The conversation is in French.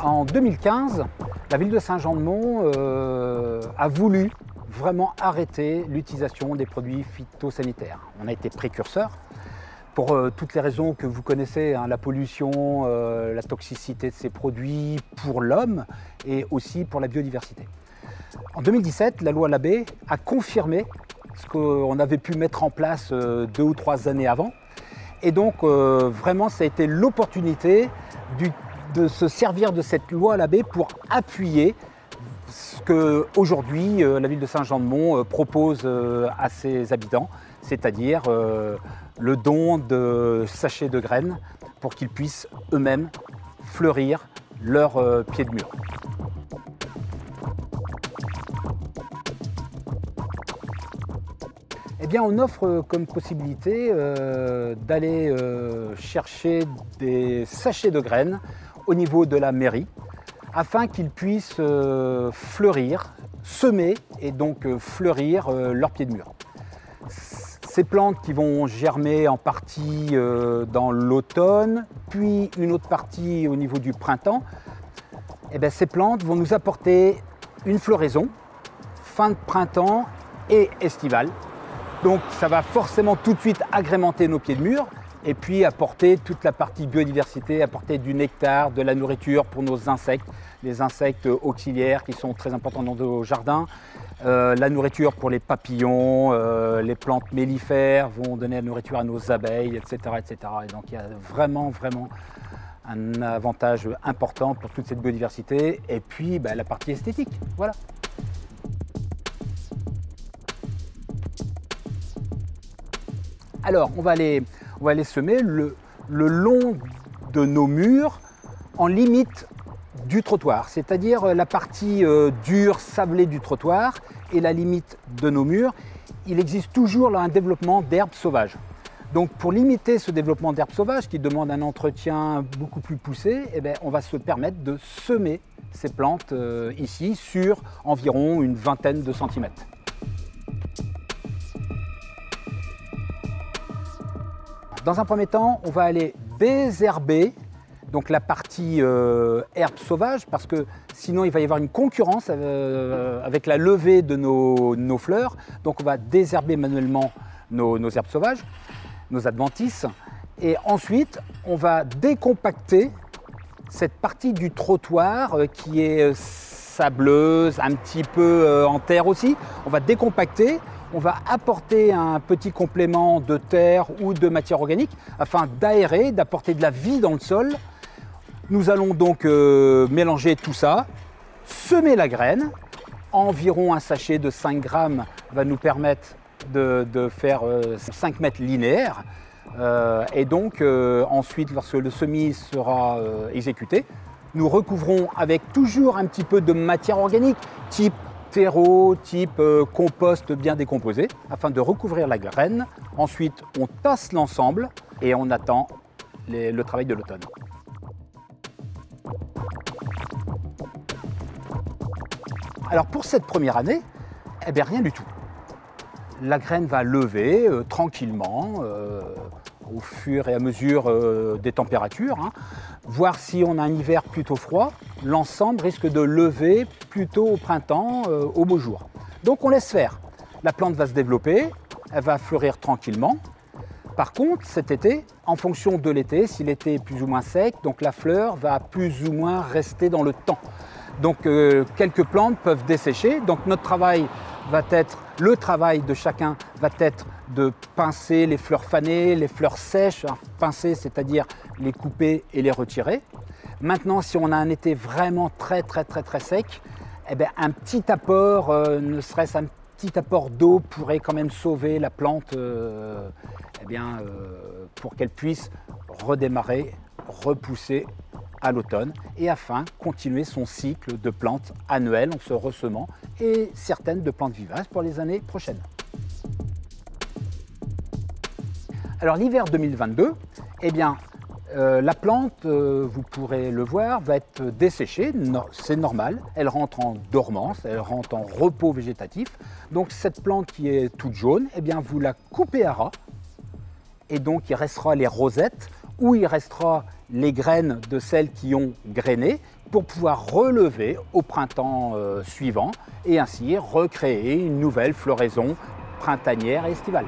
En 2015, la ville de Saint-Jean-de-Mont a voulu vraiment arrêter l'utilisation des produits phytosanitaires. On a été précurseurs pour toutes les raisons que vous connaissez, hein, la pollution, la toxicité de ces produits pour l'homme et aussi pour la biodiversité. En 2017, la loi Labbé a confirmé ce qu'on avait pu mettre en place 2 ou 3 années avant. Et donc vraiment, ça a été l'opportunité de se servir de cette loi Labbé pour appuyer ce qu'aujourd'hui la ville de Saint-Jean-de-Mont propose à ses habitants, c'est-à-dire le don de sachets de graines pour qu'ils puissent eux-mêmes fleurir leurs pieds de mur. Eh bien, on offre comme possibilité d'aller chercher des sachets de graines au niveau de la mairie afin qu'ils puissent fleurir, semer et donc fleurir leurs pieds de mur. Ces plantes qui vont germer en partie dans l'automne, puis une autre partie au niveau du printemps, eh bien, ces plantes vont nous apporter une floraison fin de printemps et estivale. Donc ça va forcément tout de suite agrémenter nos pieds de mur et puis apporter toute la partie biodiversité, apporter du nectar, de la nourriture pour nos insectes, les insectes auxiliaires qui sont très importants dans nos jardins, la nourriture pour les papillons, les plantes mellifères vont donner la nourriture à nos abeilles, etc. etc. Et donc il y a vraiment un avantage important pour toute cette biodiversité et puis la partie esthétique. Voilà. Alors, on va aller semer le long de nos murs en limite du trottoir, c'est-à-dire la partie dure, sablée du trottoir et la limite de nos murs. Il existe toujours là un développement d'herbes sauvages. Donc, pour limiter ce développement d'herbes sauvages qui demande un entretien beaucoup plus poussé, eh bien, on va se permettre de semer ces plantes ici sur environ une vingtaine de centimètres. Dans un premier temps, on va aller désherber donc la partie herbe sauvage parce que sinon il va y avoir une concurrence avec la levée de nos fleurs. Donc on va désherber manuellement nos herbes sauvages, nos adventices. Et ensuite, on va décompacter cette partie du trottoir qui est sableuse, un petit peu en terre aussi. On va décompacter. On va apporter un petit complément de terre ou de matière organique afin d'aérer, d'apporter de la vie dans le sol. Nous allons donc mélanger tout ça, semer la graine. Environ un sachet de 5 grammes va nous permettre de faire 5 mètres linéaires. Et donc ensuite, lorsque le semis sera exécuté, nous recouvrons avec toujours un petit peu de matière organique, type terreau, type compost bien décomposé, afin de recouvrir la graine. Ensuite, on tasse l'ensemble et on attend le travail de l'automne. Alors pour cette première année, eh bien rien du tout. La graine va lever tranquillement au fur et à mesure des températures. Voir si on a un hiver plutôt froid, l'ensemble risque de lever plutôt au printemps, au beau jour. Donc on laisse faire. La plante va se développer, elle va fleurir tranquillement. Par contre, cet été, en fonction de l'été, si l'été est plus ou moins sec, donc la fleur va plus ou moins rester dans le temps. Donc quelques plantes peuvent dessécher. Donc notre travail va être, le travail de chacun va être de pincer les fleurs fanées, les fleurs sèches, pincer, c'est-à-dire les couper et les retirer. Maintenant, si on a un été vraiment très sec, eh bien, un petit apport, ne serait-ce un petit apport d'eau pourrait quand même sauver la plante pour qu'elle puisse redémarrer, repousser à l'automne et afin continuer son cycle de plantes annuelles en se ressemant et certaines de plantes vivaces pour les années prochaines. Alors l'hiver 2022, eh bien, la plante, vous pourrez le voir, va être desséchée, c'est normal, elle rentre en dormance, elle rentre en repos végétatif. Donc cette plante qui est toute jaune, eh bien, vous la coupez à ras et donc il restera les rosettes ou il restera les graines de celles qui ont grainé pour pouvoir relever au printemps suivant et ainsi recréer une nouvelle floraison printanière et estivale.